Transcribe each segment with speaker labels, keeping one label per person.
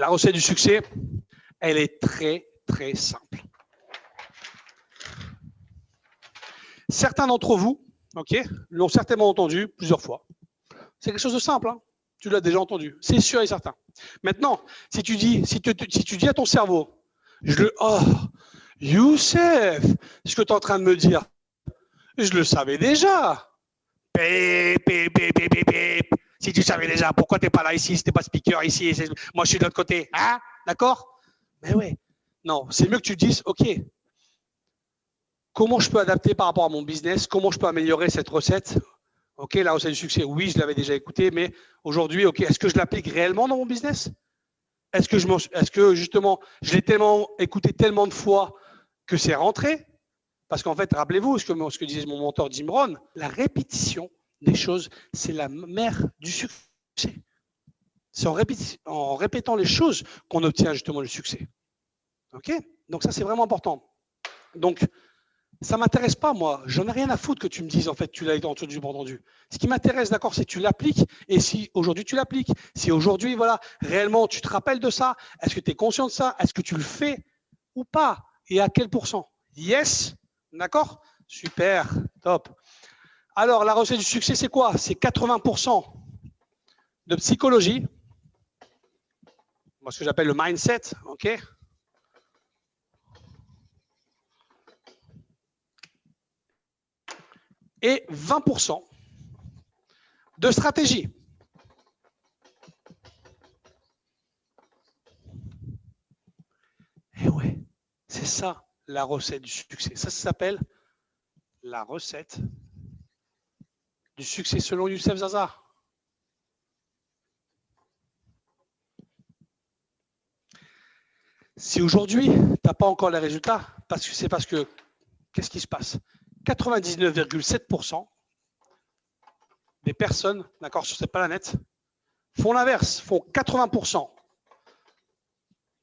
Speaker 1: La recette du succès, elle est très, très simple. Certains d'entre vous, ok, l'ont certainement entendu plusieurs fois. C'est quelque chose de simple, hein. Tu l'as déjà entendu, c'est sûr et certain. Maintenant, si tu dis à ton cerveau, oh, Youssef, ce que tu es en train de me dire, je le savais déjà. Si tu savais déjà, pourquoi tu n'es pas là ici, si tu n'es pas speaker ici, moi je suis de l'autre côté, hein, d'accord? Mais ouais, non, c'est mieux que tu te dises, ok, comment je peux adapter par rapport à mon business, comment je peux améliorer cette recette? Ok, la recette du succès, oui, je l'avais déjà écoutée, mais aujourd'hui, ok, est-ce que je l'applique réellement dans mon business? Est-ce que justement, je l'ai tellement écouté tellement de fois que c'est rentré? Parce qu'en fait, rappelez-vous ce que disait mon mentor Jim Rohn, la répétition des choses, c'est la mère du succès. C'est en répétant les choses qu'on obtient justement le succès. Ok? Donc ça, c'est vraiment important. Donc, ça ne m'intéresse pas, moi. J'en ai rien à foutre que tu me dises, en fait, tu l'as entendu. Ce qui m'intéresse, d'accord, c'est que tu l'appliques. Et si aujourd'hui tu l'appliques, si aujourd'hui, voilà, réellement, tu te rappelles de ça, est-ce que tu es conscient de ça? Est-ce que tu le fais ou pas? Et à quel pourcent? Yes? D'accord? Super, top. Alors, la recette du succès, c'est quoi? C'est 80% de psychologie. Moi, ce que j'appelle le mindset, ok? Et 20% de stratégie. Et ouais, c'est ça la recette du succès. Ça s'appelle la recette du succès selon Youssef Zaza. Si aujourd'hui, tu n'as pas encore les résultats, c'est parce que, qu'est-ce qui se passe? 99,7% des personnes, d'accord, sur cette planète, font l'inverse, font 80%.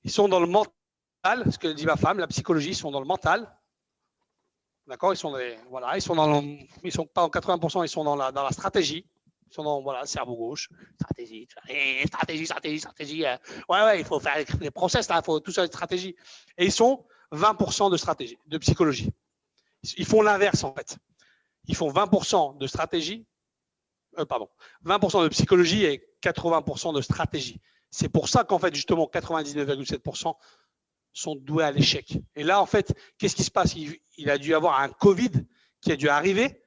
Speaker 1: Ils sont dans le mental, ce que dit ma femme, la psychologie, ils sont dans le mental. D'accord, ils sont pas en 80%, ils sont dans la stratégie. Ils sont dans le cerveau gauche. Stratégie. Ouais, il faut faire les process, il faut tout ça, stratégie. Et ils sont 20% de stratégie, de psychologie. Ils font l'inverse, en fait. Ils font 20% de stratégie, 20% de psychologie et 80% de stratégie. C'est pour ça qu'en fait, justement, 99,7% sont doués à l'échec. Et là, en fait, qu'est-ce qui se passe? Il a dû avoir un Covid qui a dû arriver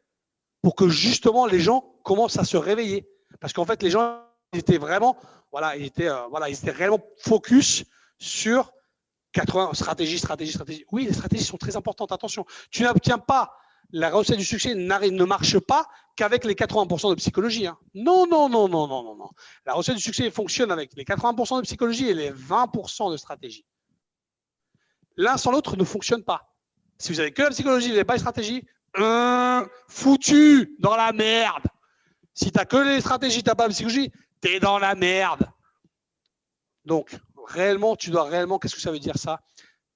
Speaker 1: pour que justement les gens commencent à se réveiller. Parce qu'en fait, les gens étaient vraiment, ils étaient réellement focus sur 80 stratégie. Oui, les stratégies sont très importantes. Attention, tu n'obtiens pas la recette du succès ne marche pas qu'avec les 80% de psychologie. Hein. Non. La recette du succès fonctionne avec les 80% de psychologie et les 20% de stratégie. L'un sans l'autre ne fonctionne pas. Si vous n'avez que la psychologie, vous n'avez pas les stratégies, foutu dans la merde. Si tu n'as que les stratégies, tu n'as pas la psychologie, tu es dans la merde. Donc, réellement, qu'est-ce que ça veut dire ça?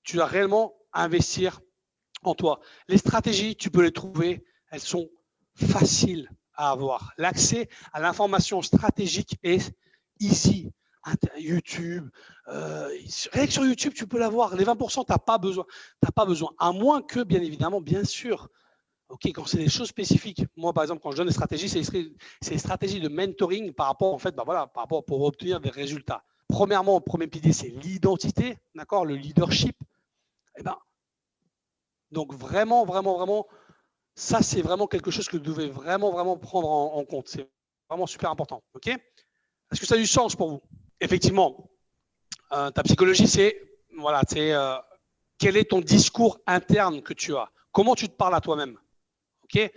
Speaker 1: Tu dois réellement investir en toi. Les stratégies, tu peux les trouver, elles sont faciles à avoir. L'accès à l'information stratégique est easy. YouTube, rien que sur YouTube, tu peux l'avoir. Les 20%, tu n'as pas besoin. À moins que, bien évidemment, bien sûr, ok, quand c'est des choses spécifiques. Moi, par exemple, quand je donne des stratégies, c'est des stratégies de mentoring par rapport, pour obtenir des résultats. Premièrement, le premier pilier, c'est l'identité, d'accord, le leadership. Donc vraiment, ça, c'est vraiment quelque chose que vous devez vraiment prendre en compte. C'est vraiment super important. Ok? Est-ce que ça a du sens pour vous? Effectivement, ta psychologie, c'est quel est ton discours interne que tu as? Comment tu te parles à toi-même? Ok?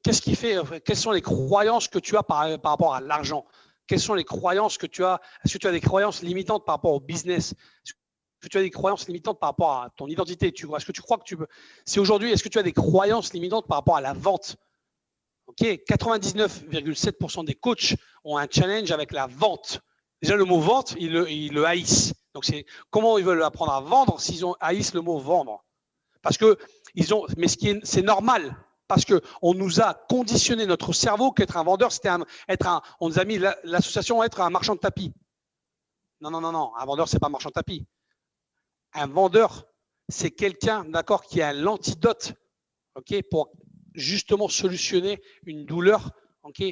Speaker 1: Qu'est-ce qui fait? Quelles sont les croyances que tu as par rapport à l'argent? Quelles sont les croyances que tu as? Est-ce que tu as des croyances limitantes par rapport au business? Est-ce que tu as des croyances limitantes par rapport à ton identité? Est-ce que tu crois que tu peux? C'est aujourd'hui, est-ce que tu as des croyances limitantes par rapport à la vente? Ok, 99,7% des coachs ont un challenge avec la vente. Déjà, le mot vente, ils le haïssent. Donc, c'est comment ils veulent apprendre à vendre s'ils haïssent le mot vendre? Parce que c'est normal. Parce qu'on nous a conditionné notre cerveau qu'être un vendeur, on nous a mis l'association être un marchand de tapis. Non, non, non, non. Un vendeur, c'est pas marchand de tapis. Un vendeur, c'est quelqu'un, d'accord, qui a l'antidote, ok, pour justement solutionner une douleur, ok,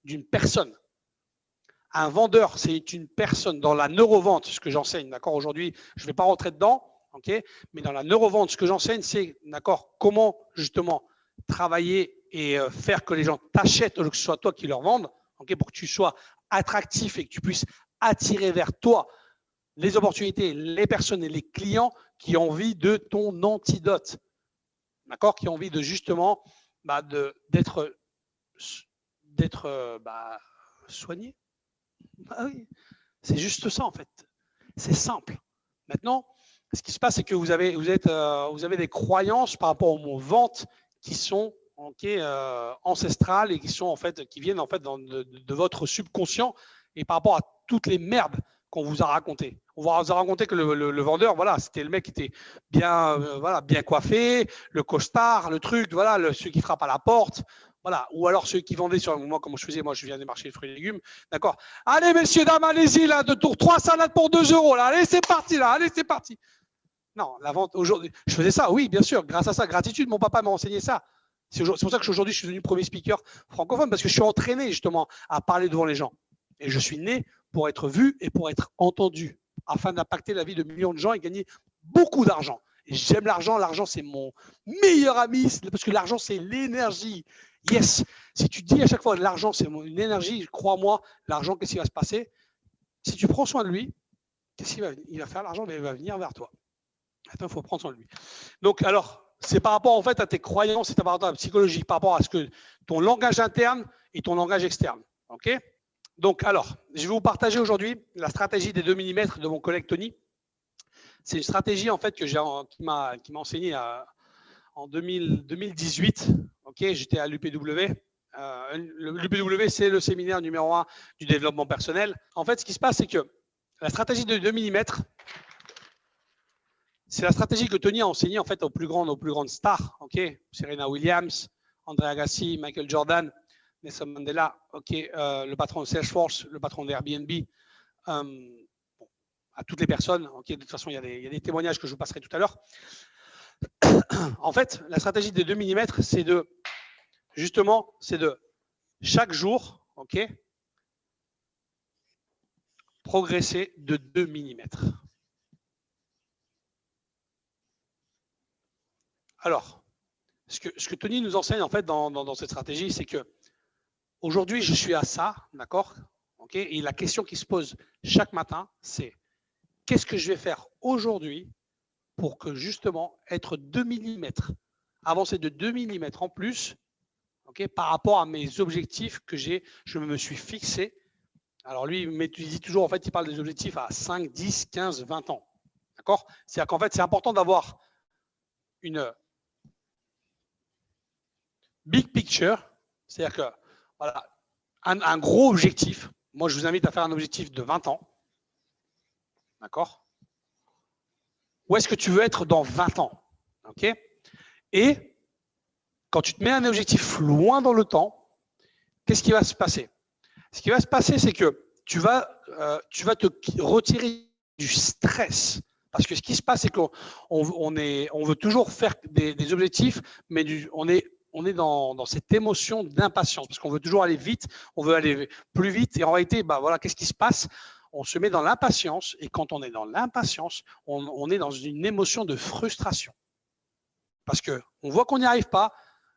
Speaker 1: d'une personne. Un vendeur, c'est une personne dans la neurovente, ce que j'enseigne, d'accord, aujourd'hui, je ne vais pas rentrer dedans, ok, mais dans la neurovente, ce que j'enseigne, c'est, d'accord, comment justement travailler et faire que les gens t'achètent au lieu que ce soit toi qui leur vendent, ok, pour que tu sois attractif et que tu puisses attirer vers toi les opportunités, les personnes et les clients qui ont envie de ton antidote, d'accord, qui ont envie de justement d'être soigné. Ah oui, c'est juste ça en fait. C'est simple. Maintenant, ce qui se passe, c'est que vous avez des croyances par rapport aux ventes qui sont ancestrales et qui viennent en fait de votre subconscient et par rapport à toutes les merdes qu'on vous a racontées. On vous a raconté que le vendeur, voilà, c'était le mec qui était bien, bien coiffé, le costard, le truc, voilà, celui qui frappe à la porte. Voilà. Ou alors ceux qui vendaient sur moi, comme je faisais, moi je viens des marchés de fruits et légumes, d'accord. Allez messieurs, dames, allez-y là, de tour 3 salades pour 2 €, là, allez c'est parti là, allez c'est parti. Non, la vente aujourd'hui, je faisais ça, oui bien sûr, grâce à ça, gratitude, mon papa m'a enseigné ça. C'est pour ça qu'aujourd'hui je suis devenu premier speaker francophone, parce que je suis entraîné justement à parler devant les gens. Et je suis né pour être vu et pour être entendu, afin d'impacter la vie de millions de gens et gagner beaucoup d'argent. Et j'aime l'argent, l'argent c'est mon meilleur ami, parce que l'argent c'est l'énergie. Yes, si tu dis à chaque fois l'argent c'est une énergie, crois-moi, l'argent, qu'est-ce qui va se passer? Si tu prends soin de lui, qu'est-ce qu'il va faire? Il va faire l'argent, mais il va venir vers toi. Attends, il faut prendre soin de lui. Donc, alors, c'est par rapport en fait à tes croyances, c'est par rapport à ta psychologie, par rapport à ce que ton langage interne et ton langage externe. Ok? Donc, alors, je vais vous partager aujourd'hui la stratégie des 2 mm de mon collègue Tony. C'est une stratégie en fait qui m'a enseigné en 2018. Ok, j'étais à l'UPW. L'UPW, c'est le séminaire numéro 1 du développement personnel. En fait, ce qui se passe, c'est que la stratégie de 2 mm, c'est la stratégie que Tony a enseignée en fait aux plus grandes stars. Ok, Serena Williams, André Agassi, Michael Jordan, Nelson Mandela. Ok, le patron de Salesforce, le patron d'Airbnb. À toutes les personnes. Okay, de toute façon, il y a des témoignages que je vous passerai tout à l'heure. En fait, la stratégie des 2 mm, c'est de chaque jour, ok, progresser de 2 mm. Alors, ce que Tony nous enseigne en fait dans cette stratégie, c'est que aujourd'hui, je suis à ça, d'accord, ok, et la question qui se pose chaque matin, c'est qu'est-ce que je vais faire aujourd'hui pour que justement être 2 mm, avancer de 2 mm en plus, okay, par rapport à mes objectifs que je me suis fixé. Alors lui, il dit toujours, en fait, il parle des objectifs à 5, 10, 15, 20 ans. D'accord? C'est-à-dire qu'en fait, c'est important d'avoir une big picture, c'est-à-dire que voilà, un gros objectif. Moi, je vous invite à faire un objectif de 20 ans. D'accord? Où est-ce que tu veux être dans 20 ans? Ok? Et quand tu te mets un objectif loin dans le temps, qu'est-ce qui va se passer? Ce qui va se passer, c'est que tu vas te retirer du stress. Parce que ce qui se passe, c'est qu'on veut toujours faire des objectifs, mais on est dans cette émotion d'impatience. Parce qu'on veut toujours aller vite, on veut aller plus vite. Et en réalité, voilà, qu'est-ce qui se passe? On se met dans l'impatience. Et quand on est dans l'impatience, on est dans une émotion de frustration. Parce qu'on voit qu'on n'y arrive pas,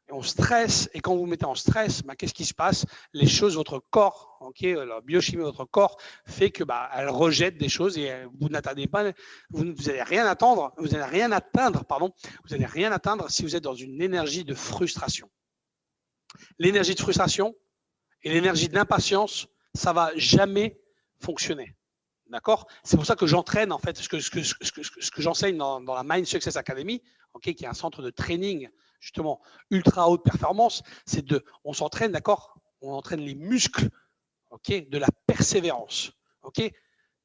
Speaker 1: et on stresse, et quand vous mettez en stress, qu'est-ce qui se passe? Les choses, votre corps, la biochimie de votre corps fait que elle rejette des choses et vous n'attendez pas, vous n'allez rien attendre, vous n'allez rien atteindre, vous n'allez rien atteindre si vous êtes dans une énergie de frustration. L'énergie de frustration et l'énergie d'impatience, ça va jamais fonctionner. D'accord? C'est pour ça que j'entraîne en fait ce que j'enseigne dans la Mind Success Academy, qui est un centre de training justement ultra haute performance, on s'entraîne, d'accord? On entraîne les muscles, de la persévérance,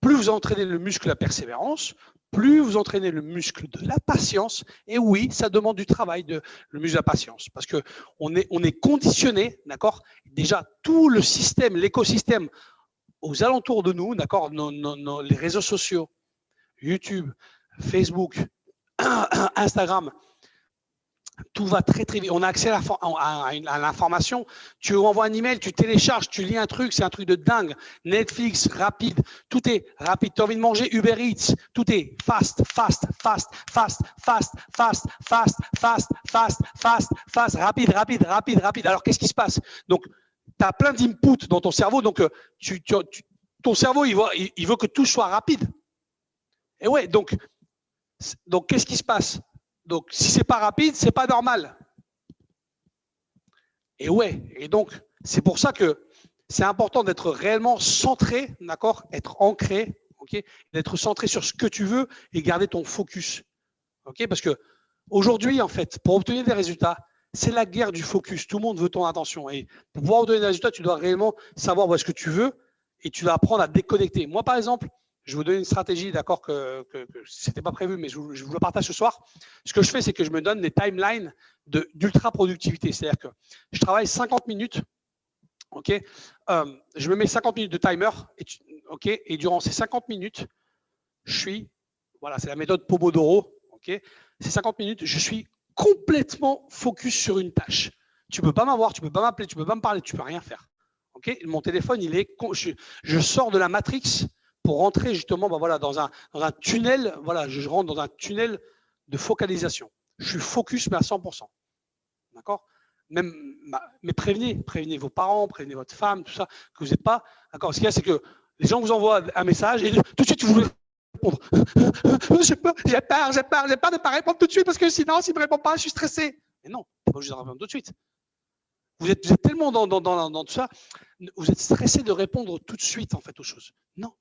Speaker 1: Plus vous entraînez le muscle de la persévérance, plus vous entraînez le muscle de la patience. Et oui, ça demande du travail, le muscle de la patience, parce que on est conditionné, d'accord? Déjà tout le système, l'écosystème aux alentours de nous, d'accord, les réseaux sociaux, YouTube, Facebook, Instagram, tout va très très vite. On a accès à l'information. Tu envoies un email, tu télécharges, tu lis un truc, c'est un truc de dingue. Netflix, rapide, tout est rapide. Tu as envie de manger Uber Eats, tout est fast, fast, fast, fast, fast, fast, fast, fast, fast, fast, fast, rapide, rapide, rapide, rapide. Alors qu'est-ce qui se passe? Donc, tu as plein d'inputs dans ton cerveau, donc ton cerveau, il veut que tout soit rapide. Et ouais, donc qu'est-ce qui se passe? Donc, si c'est pas rapide, c'est pas normal. Et ouais, et donc, c'est pour ça que c'est important d'être réellement centré, d'accord, être ancré, ok, d'être centré sur ce que tu veux et garder ton focus, ok, parce que aujourd'hui, en fait, pour obtenir des résultats, c'est la guerre du focus. Tout le monde veut ton attention et pour pouvoir obtenir des résultats, tu dois réellement savoir où est-ce que tu veux et tu dois apprendre à déconnecter. Moi, par exemple, je vais vous donner une stratégie, d'accord, que ce n'était pas prévu, mais je vous le partage ce soir. Ce que je fais, c'est que je me donne des timelines d'ultra productivité. C'est-à-dire que je travaille 50 minutes, ok, je me mets 50 minutes de timer, ok, et durant ces 50 minutes, je suis, voilà, c'est la méthode Pomodoro, ok, ces 50 minutes, je suis complètement focus sur une tâche. Tu ne peux pas m'avoir, tu ne peux pas m'appeler, tu ne peux pas me parler, tu ne peux rien faire. Ok, mon téléphone, je sors de la matrix pour rentrer justement voilà, dans un tunnel, voilà, je rentre dans un tunnel de focalisation. Je suis focus, mais à 100%. D'accord? Mais prévenez vos parents, prévenez votre femme, tout ça, que vous n'êtes pas. D'accord? Ce qu'il y a, c'est que les gens vous envoient un message et tout de suite, vous voulez répondre. J'ai peur de ne pas répondre tout de suite parce que sinon, s'il ne me répond pas, je suis stressé. Mais non, tu n'es pas obligé de répondre tout de suite. Vous êtes tellement dans tout ça, vous êtes stressé de répondre tout de suite en fait aux choses. Non.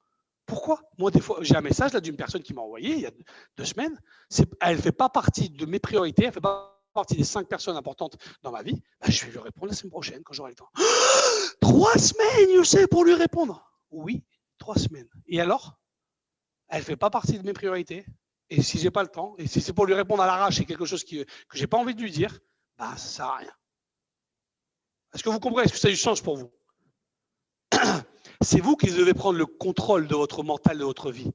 Speaker 1: Pourquoi? Moi, des fois, j'ai un message là d'une personne qui m'a envoyé il y a 2 semaines. Elle ne fait pas partie de mes priorités, elle ne fait pas partie des 5 personnes importantes dans ma vie. Ben, je vais lui répondre la semaine prochaine quand j'aurai le temps. 3 semaines, je sais, pour lui répondre. Oui, 3 semaines. Et alors? Elle ne fait pas partie de mes priorités. Et si je n'ai pas le temps, et si c'est pour lui répondre à l'arrache, c'est quelque chose que je n'ai pas envie de lui dire, bah, ça ne sert à rien. Est-ce que vous comprenez? Est-ce que ça a du sens pour vous? C'est vous qui devez prendre le contrôle de votre mental, de votre vie.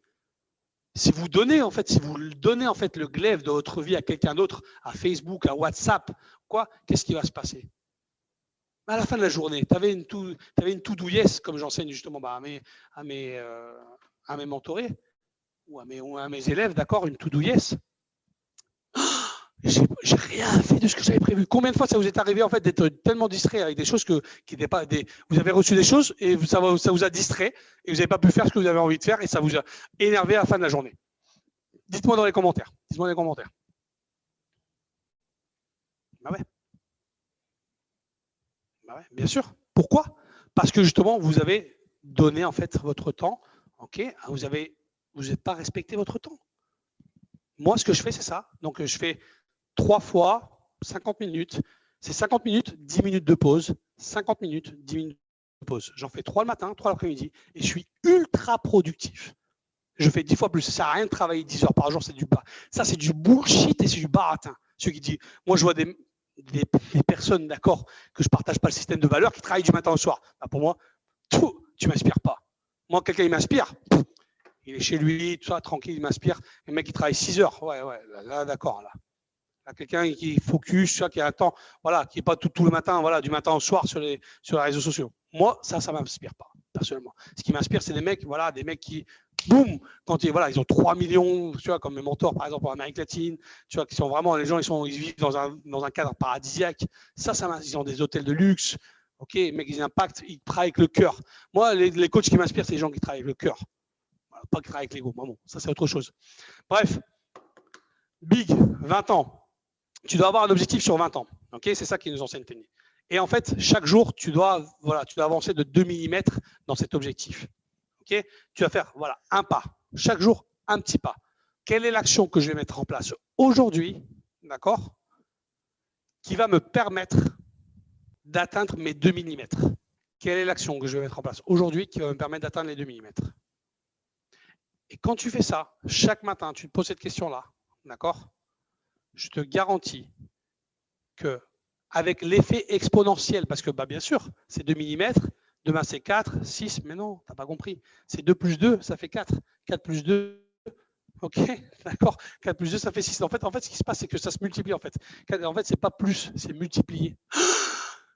Speaker 1: Si vous donnez le glaive de votre vie à quelqu'un d'autre, à Facebook, à WhatsApp, quoi, qu'est-ce qui va se passer? À la fin de la journée, tu avais une to-do yes, comme j'enseigne justement à mes mentorés ou à mes élèves, d'accord, une to-do yes. J'ai rien fait de ce que j'avais prévu. Combien de fois ça vous est arrivé en fait d'être tellement distrait avec des choses qui n'étaient pas des. Vous avez reçu des choses et ça vous a distrait et vous n'avez pas pu faire ce que vous avez envie de faire et ça vous a énervé à la fin de la journée. Dites-moi dans les commentaires. Dites-moi dans les commentaires. Bah ouais. Bah ouais, bien sûr. Pourquoi? Parce que justement, vous avez donné en fait votre temps. Ok. Vous n'êtes pas respecté votre temps. Moi, ce que je fais, c'est ça. Donc, je fais 3 fois 50 minutes. C'est 50 minutes, 10 minutes de pause. 50 minutes, 10 minutes de pause. J'en fais 3 le matin, 3 l'après-midi et je suis ultra productif. Je fais 10 fois plus. Ça ne sert à rien de travailler 10 heures par jour. Ça, c'est du bullshit et c'est du baratin. Ceux qui disent, moi, je vois des personnes, d'accord, que je ne partage pas le système de valeurs, qui travaillent du matin au soir. Bah, pour moi, tu ne m'inspires pas. Moi, quelqu'un, il m'inspire. Il est chez lui, tout ça, tranquille, il m'inspire. Le mec, il travaille 6 heures. Ouais, là d'accord, là. Quelqu'un qui focus, qui a un temps, voilà, qui n'est pas tout le matin, voilà, du matin au soir sur les réseaux sociaux. Moi, ça ne m'inspire pas, personnellement. Ce qui m'inspire, c'est des mecs qui, boum, quand ils ont 3 millions, tu vois, comme mes mentors, par exemple, en Amérique latine, tu vois, qui sont vraiment, les gens, ils vivent dans un cadre paradisiaque. Ils ont des hôtels de luxe. Ok, les mecs, ils impactent, ils travaillent avec le cœur. Moi, les coachs qui m'inspirent, c'est les gens qui travaillent avec le cœur. Voilà, pas qui travaillent avec l'ego. Bon, ça, c'est autre chose. Bref, Big, 20 ans. Tu dois avoir un objectif sur 20 ans. Okay, c'est ça qui nous enseigne Tenny. Et en fait, chaque jour, tu dois avancer de 2 mm dans cet objectif. Okay, tu vas faire un pas. Chaque jour, un petit pas. Quelle est l'action que je vais mettre en place aujourd'hui, d'accord, qui va me permettre d'atteindre mes 2 mm? Quelle est l'action que je vais mettre en place aujourd'hui qui va me permettre d'atteindre les 2 mm? Et quand tu fais ça, chaque matin, tu te poses cette question-là, d'accord? Je te garantis qu'avec l'effet exponentiel, parce que bien sûr, c'est 2 mm, Demain, c'est 4, 6, mais non, tu n'as pas compris. C'est 2 plus 2, ça fait 4. 4 plus 2, ok, d'accord. 4 plus 2, ça fait 6. En fait, ce qui se passe, c'est que ça se multiplie, en fait. En fait, ce n'est pas plus, c'est multiplié.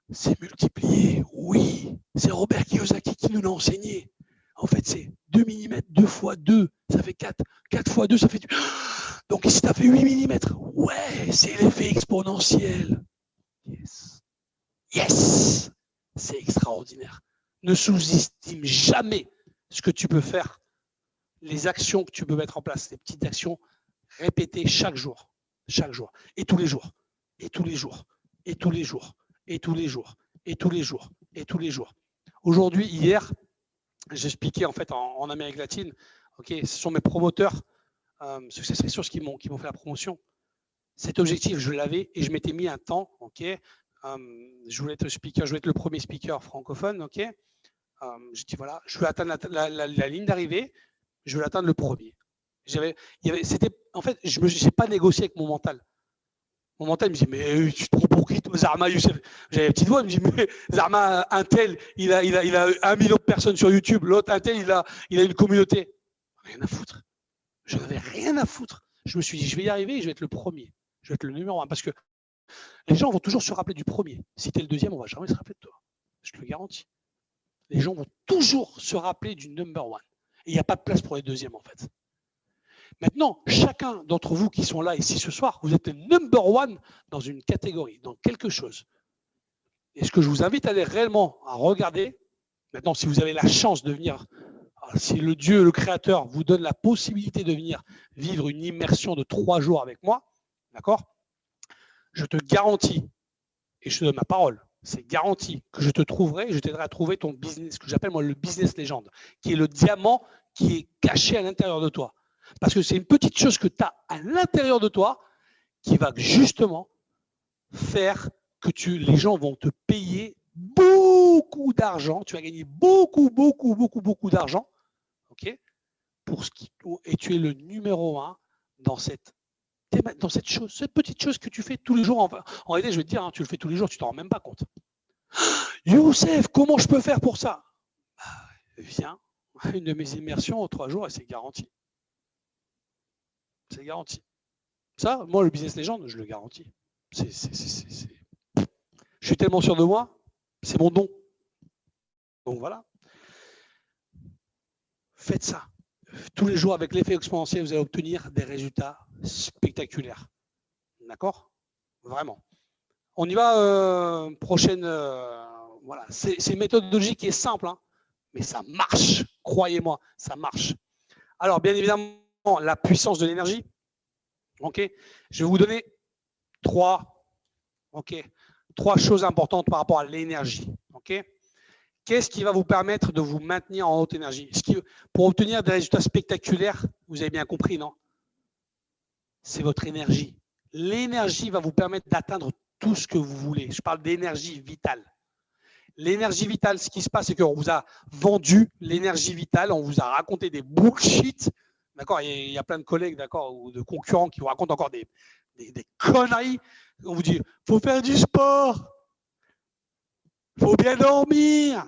Speaker 1: C'est multiplié, oui. C'est Robert Kiyosaki qui nous l'a enseigné. En fait, c'est 2 mm, 2 fois 2, ça fait 4. 4 fois 2, ça fait... Donc ici, tu as fait 8 mm. Ouais, c'est l'effet exponentiel. Yes. Yes. C'est extraordinaire. Ne sous-estime jamais ce que tu peux faire, les actions que tu peux mettre en place, les petites actions répétées chaque jour, et tous les jours, et tous les jours, et tous les jours, et tous les jours, et tous les jours, et tous les jours. Aujourd'hui, hier, j'ai expliqué en fait en Amérique latine. Ok, ce sont mes promoteurs, Success Resource qui m'ont fait la promotion. Cet objectif, je l'avais et je m'étais mis un temps. Ok, je voulais être speaker, je voulais être le premier speaker francophone. Ok, je dis voilà, je vais atteindre la ligne d'arrivée, je vais l'atteindre le premier. En fait, je n'ai pas négocié avec mon mental. Mon mental me dit, mais tu te prends pour qui, toi, Zarma Youssef? J'avais une petite voix, il me dit, mais Zarma, un tel, il a 1 million de personnes sur YouTube, l'autre, un tel, il a une communauté. Rien à foutre. Je n'avais rien à foutre. Je me suis dit, je vais y arriver et je vais être le premier. Je vais être le numéro 1. Parce que les gens vont toujours se rappeler du premier. Si tu es le deuxième, on ne va jamais se rappeler de toi. Je te le garantis. Les gens vont toujours se rappeler du number 1. Et il n'y a pas de place pour les deuxièmes, en fait. Maintenant, chacun d'entre vous qui sont là ici ce soir, vous êtes le number 1 dans une catégorie, dans quelque chose. Et ce que je vous invite à aller réellement à regarder, maintenant, si vous avez la chance de venir, si le Dieu, le Créateur, vous donne la possibilité de venir vivre une immersion de 3 jours avec moi, d'accord? Je te garantis, et je te donne ma parole, c'est garanti que je te trouverai, je t'aiderai à trouver ton business, ce que j'appelle moi le business légende, qui est le diamant qui est caché à l'intérieur de toi. Parce que c'est une petite chose que tu as à l'intérieur de toi qui va justement faire que les gens vont te payer beaucoup d'argent. Tu vas gagner beaucoup d'argent. Okay, et tu es le numéro 1 dans cette chose, cette petite chose que tu fais tous les jours. En réalité, je vais te dire, tu le fais tous les jours, tu ne t'en rends même pas compte. Youssef, comment je peux faire pour ça? Viens, une de mes immersions en 3 jours et c'est garanti. C'est garanti. Ça, moi, le business légende, je le garantis. Je suis tellement sûr de moi, c'est mon don. Donc voilà. Faites ça. Tous les jours, avec l'effet exponentiel, vous allez obtenir des résultats spectaculaires. D'accord? Vraiment. On y va, prochaine. Voilà. C'est une méthodologie qui est simple, hein, mais ça marche. Croyez-moi, ça marche. Alors, bien évidemment, la puissance de l'énergie. Ok, je vais vous donner 3 choses importantes par rapport à l'énergie. Ok, qu'est-ce qui va vous permettre de vous maintenir en haute énergie? Pour obtenir des résultats spectaculaires, vous avez bien compris, non? C'est votre énergie. L'énergie va vous permettre d'atteindre tout ce que vous voulez. Je parle d'énergie vitale. L'énergie vitale, ce qui se passe, c'est qu'on vous a vendu l'énergie vitale, on vous a raconté des bullshit. D'accord, il y a plein de collègues, d'accord, ou de concurrents qui vous racontent encore des conneries. On vous dit, faut faire du sport, faut bien dormir,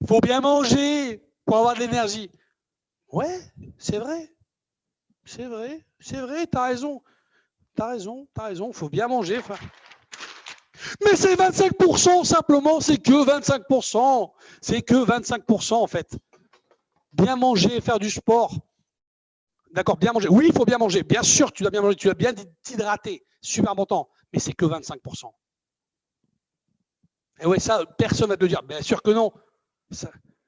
Speaker 1: faut bien manger pour avoir de l'énergie. Ouais, c'est vrai, t'as raison, faut bien manger. Mais c'est 25% simplement, c'est que 25%. C'est que 25% en fait. Bien manger, faire du sport. D'accord, bien manger. Oui, il faut bien manger. Bien sûr, tu dois bien manger, tu dois bien t'hydrater. Super important. Mais c'est que 25%. Et oui, ça, personne ne va te le dire. Bien sûr que non.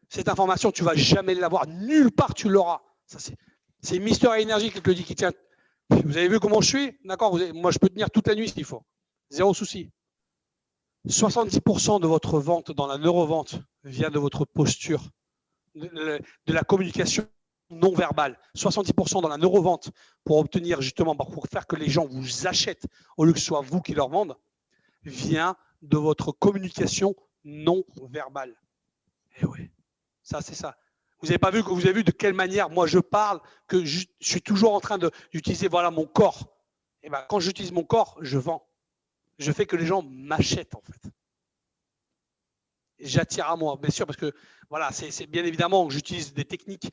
Speaker 1: Cette information, tu ne vas jamais l'avoir. Nulle part, tu l'auras. C'est Mister Énergie qui te le dit, qui tient. Vous avez vu comment je suis? D'accord, moi, je peux tenir toute la nuit s'il faut. Zéro souci. 70% de votre vente dans la neurovente vient de votre posture, de la communication non verbale. 70% dans la neurovente pour obtenir justement, pour faire que les gens vous achètent au lieu que ce soit vous qui leur vendent, vient de votre communication non verbale. Et oui, ça c'est ça. Vous n'avez pas vu, vous avez vu de quelle manière moi je parle, que je suis toujours en train d'utiliser voilà, mon corps. Et ben, quand j'utilise mon corps, je vends. Je fais que les gens m'achètent en fait. j'attire à moi, bien sûr, parce que voilà, c'est bien évidemment que j'utilise des techniques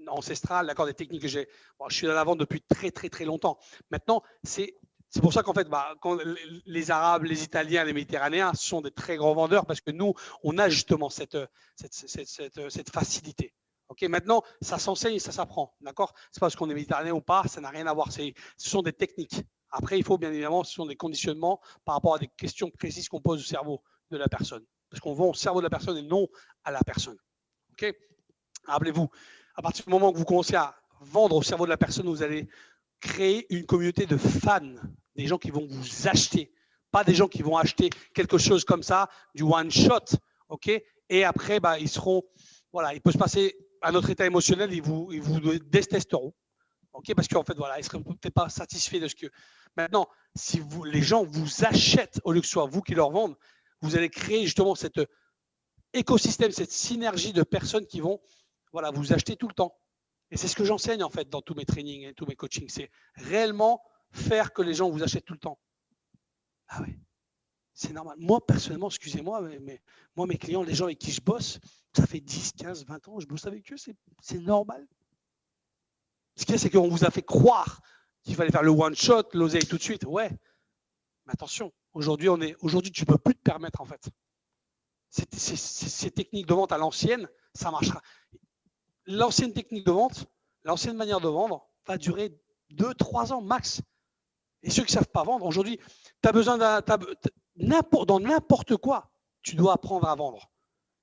Speaker 1: ancestrales, d'accord, des techniques que j'ai. Bon, je suis dans la vente depuis très, très, très longtemps. Maintenant, c'est pour ça qu'en fait, quand les Arabes, les Italiens, les Méditerranéens sont des très grands vendeurs parce que nous, on a justement cette facilité. Ok, maintenant, ça s'enseigne, ça s'apprend, d'accord. C'est pas parce qu'on est méditerranéen ou pas, ça n'a rien à voir. Ce sont des techniques. Après, il faut bien évidemment, ce sont des conditionnements par rapport à des questions précises qu'on pose au cerveau de la personne. Parce qu'on vend au cerveau de la personne et non à la personne. Ok. Rappelez-vous, à partir du moment que vous commencez à vendre au cerveau de la personne, vous allez créer une communauté de fans, des gens qui vont vous acheter, pas des gens qui vont acheter quelque chose comme ça, du one shot, ok. Et après, ils seront, voilà, il peut se passer à notre état émotionnel, ils vous détesteront, ok, parce qu'en fait, voilà, ils seraient peut-être pas satisfaits de ce que. Maintenant, si les gens vous achètent au lieu que ce soit vous qui leur vendent, vous allez créer justement cet écosystème, cette synergie de personnes qui vont, voilà, vous acheter tout le temps. Et c'est ce que j'enseigne en fait dans tous mes trainings et tous mes coachings, c'est réellement faire que les gens vous achètent tout le temps. Ah oui, c'est normal. Moi, personnellement, excusez-moi, mais moi, mes clients, les gens avec qui je bosse, ça fait 10, 15, 20 ans, je bosse avec eux, c'est normal. Ce qu'il y a, c'est qu'on vous a fait croire qu'il fallait faire le one shot, l'oseille tout de suite. Ouais, mais attention, aujourd'hui, tu ne peux plus te permettre en fait. Ces techniques de vente à l'ancienne, ça marchera. L'ancienne technique de vente, l'ancienne manière de vendre va durer 2-3 ans max. Et ceux qui ne savent pas vendre, aujourd'hui, tu as besoin dans n'importe quoi, tu dois apprendre à vendre.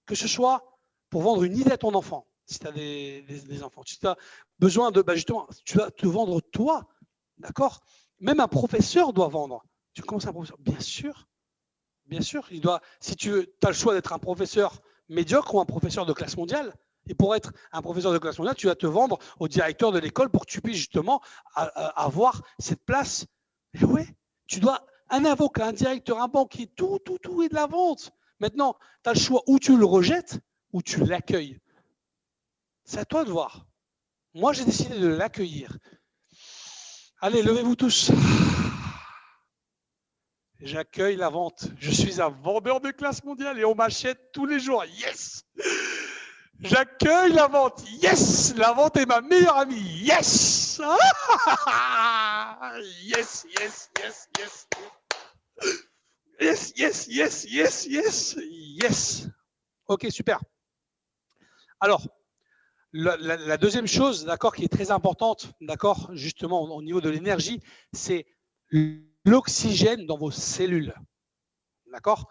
Speaker 1: Que ce soit pour vendre une idée à ton enfant, si tu as des enfants, si tu as besoin de, justement, tu dois te vendre toi, d'accord. Même un professeur doit vendre. Tu commences un professeur, bien sûr, si tu as le choix d'être un professeur médiocre ou un professeur de classe mondiale, et pour être un professeur de classe mondiale, tu vas te vendre au directeur de l'école pour que tu puisses justement avoir cette place. Et ouais, tu dois un avocat, un directeur, un banquier, tout est de la vente. Maintenant, tu as le choix où tu le rejettes ou tu l'accueilles. C'est à toi de voir. Moi, j'ai décidé de l'accueillir. Allez, levez-vous tous. J'accueille la vente. Je suis un vendeur de classe mondiale et on m'achète tous les jours. Yes! J'accueille la vente. Yes! La vente est ma meilleure amie. Yes! Yes, yes, yes, yes. Yes, yes, yes, yes, yes, yes. Ok, super. Alors, la deuxième chose, d'accord, qui est très importante, d'accord, justement au niveau de l'énergie, c'est l'oxygène dans vos cellules. D'accord?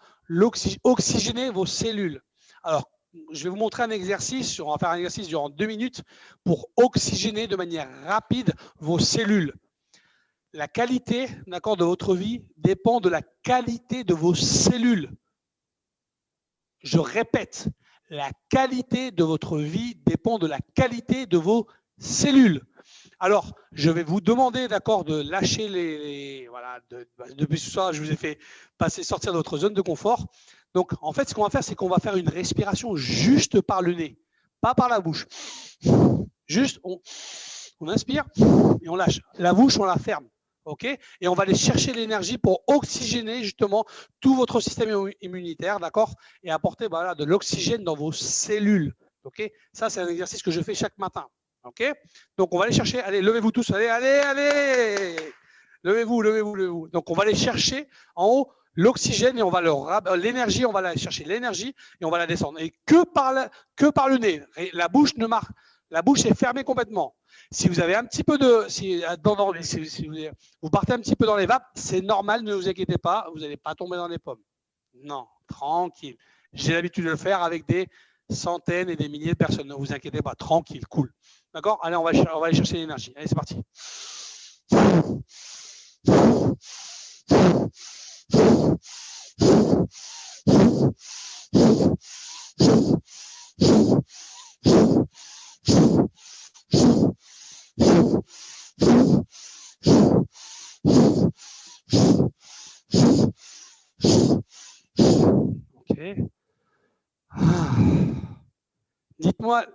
Speaker 1: Oxygéner vos cellules. Alors, je vais vous montrer un exercice. On va faire un exercice durant 2 minutes pour oxygéner de manière rapide vos cellules. La qualité, d'accord, de votre vie dépend de la qualité de vos cellules. Je répète, la qualité de votre vie dépend de la qualité de vos cellules. Alors, je vais vous demander, d'accord, de lâcher voilà, depuis ce soir, je vous ai fait sortir de votre zone de confort. Donc, en fait, ce qu'on va faire, c'est qu'on va faire une respiration juste par le nez, pas par la bouche. Juste, on inspire et on lâche. La bouche, on la ferme. OK ? Et on va aller chercher l'énergie pour oxygéner justement tout votre système immunitaire, d'accord ? Et apporter voilà, de l'oxygène dans vos cellules. OK ? Ça, c'est un exercice que je fais chaque matin. OK ? Donc, on va aller chercher. Allez, levez-vous tous. Allez. Levez-vous. Donc, on va aller chercher en haut l'oxygène et on va l'énergie, on va aller chercher l'énergie et on va la descendre. Et que par le nez. La bouche est fermée complètement. Si vous avez un petit peu de, si vous partez un petit peu dans les vapes, c'est normal, ne vous inquiétez pas, vous n'allez pas tomber dans les pommes. Non, tranquille. J'ai l'habitude de le faire avec des centaines et des milliers de personnes. Ne vous inquiétez pas, tranquille, cool. D'accord ? Allez, on va aller chercher l'énergie. Allez, c'est parti. Ok. Dites-moi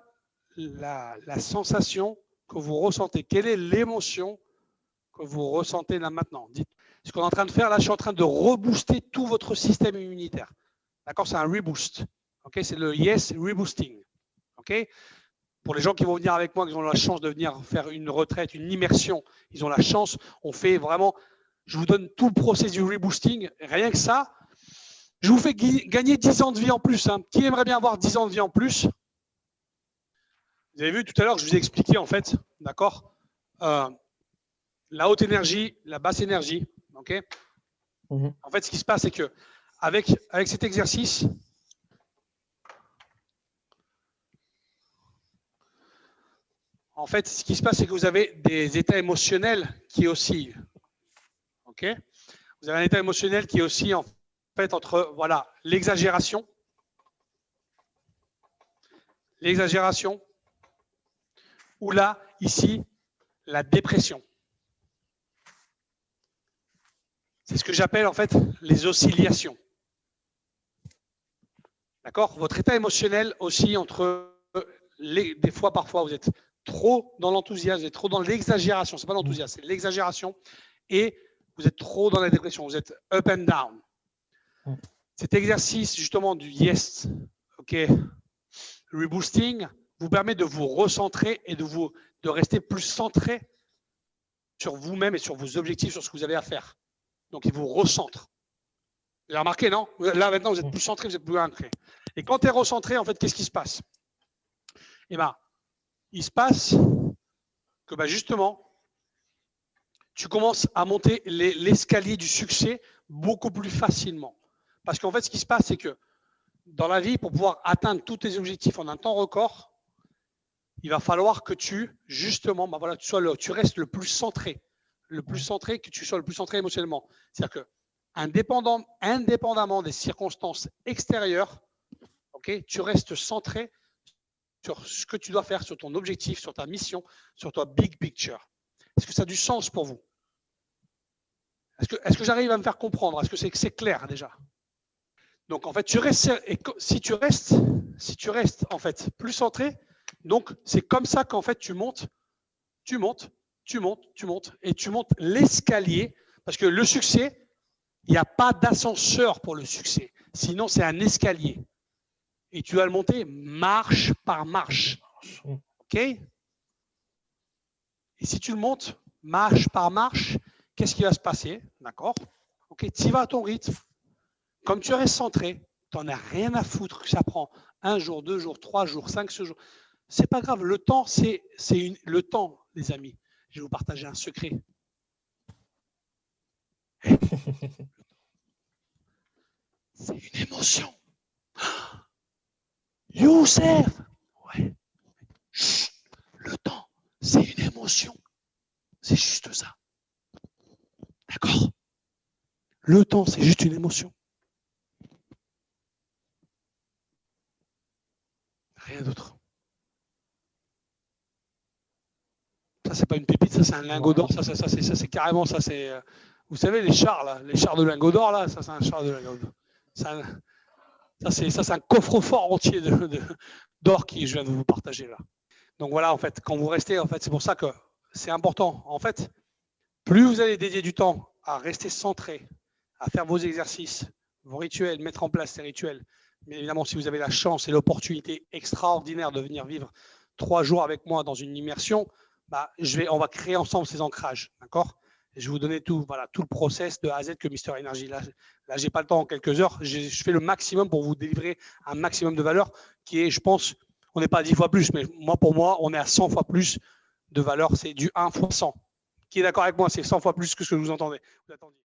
Speaker 1: la sensation que vous ressentez. Quelle est l'émotion que vous ressentez là maintenant? Dites. Ce qu'on est en train de faire là, je suis en train de rebooster tout votre système immunitaire. D'accord? C'est un reboost. Okay, c'est le Yes Reboosting. Okay, pour les gens qui vont venir avec moi, qui ont la chance de venir faire une retraite, une immersion, ils ont la chance. On fait vraiment, je vous donne tout le processus du reboosting. Rien que ça, je vous fais gagner 10 ans de vie en plus. Hein. Qui aimerait bien avoir 10 ans de vie en plus? Vous avez vu tout à l'heure, je vous ai expliqué en fait, d'accord, la haute énergie, la basse énergie. Okay. En fait, ce qui se passe, c'est que avec cet exercice, en fait, ce qui se passe, c'est que vous avez des états émotionnels qui oscillent. Ok? Vous avez un état émotionnel qui oscille en fait entre voilà l'exagération, ou là, ici, la dépression. C'est ce que j'appelle en fait les oscillations. D'accord? Votre état émotionnel oscille entre des fois, parfois, vous êtes trop dans l'enthousiasme, vous êtes trop dans l'exagération. Ce n'est pas l'enthousiasme, c'est l'exagération. Et vous êtes trop dans la dépression. Vous êtes up and down. Cet exercice, justement, du yes, ok, reboosting, vous permet de vous recentrer et de rester plus centré sur vous-même et sur vos objectifs, sur ce que vous avez à faire. Donc, il vous recentre. Vous avez remarqué, non? Là, maintenant, vous êtes plus centré, vous êtes plus ancré. Et quand tu es recentré, en fait, qu'est-ce qui se passe? Eh bien, il se passe que justement, tu commences à monter l'escalier du succès beaucoup plus facilement. Parce qu'en fait, ce qui se passe, c'est que dans la vie, pour pouvoir atteindre tous tes objectifs en un temps record, il va falloir que justement, voilà, tu restes le plus centré, que tu sois le plus centré émotionnellement. C'est-à-dire que, indépendamment des circonstances extérieures, okay, tu restes centré sur ce que tu dois faire, sur ton objectif, sur ta mission, sur ta big picture. Est-ce que ça a du sens pour vous? Est-ce que j'arrive à me faire comprendre? Est-ce que c'est clair déjà? Donc en fait, si tu restes en fait plus centré, donc c'est comme ça qu'en fait tu montes et tu montes l'escalier, parce que le succès, il n'y a pas d'ascenseur pour le succès, sinon c'est un escalier. Et tu vas le monter marche par marche. OK? Et si tu le montes marche par marche, qu'est-ce qui va se passer? D'accord? OK, tu y vas à ton rythme. Comme tu restes centré, tu n'en as rien à foutre que ça prend 1 jour, 2 jours, 3 jours, 5 jours. C'est pas grave. Le temps, le temps, les amis. Je vais vous partager un secret. C'est une émotion. Youssef! Ouais. Chut, le temps, c'est une émotion. C'est juste ça. D'accord? Le temps, c'est juste une émotion. Rien d'autre. Ça, c'est pas une pépite, ça, c'est un lingot d'or. Ça, c'est carrément, ça, c'est. Vous savez, les chars, là, les chars de lingots d'or, là, ça, c'est un char de lingots d'or. Ça, c'est un coffre-fort entier d'or que je viens de vous partager là. Donc voilà, en fait, quand vous restez, en fait, c'est pour ça que c'est important. En fait, plus vous allez dédier du temps à rester centré, à faire vos exercices, vos rituels, mettre en place ces rituels. Mais évidemment, si vous avez la chance et l'opportunité extraordinaire de venir vivre 3 jours avec moi dans une immersion, on va créer ensemble ces ancrages, d'accord? Et je vais vous donner tout le process de A à Z que Mister Energy. Là, je n'ai pas le temps en quelques heures. Je fais le maximum pour vous délivrer un maximum de valeur qui est, je pense, on n'est pas à 10 fois plus, mais pour moi, on est à 100 fois plus de valeur. C'est du 1 fois 100. Qui est d'accord avec moi? C'est 100 fois plus que ce que vous attendiez.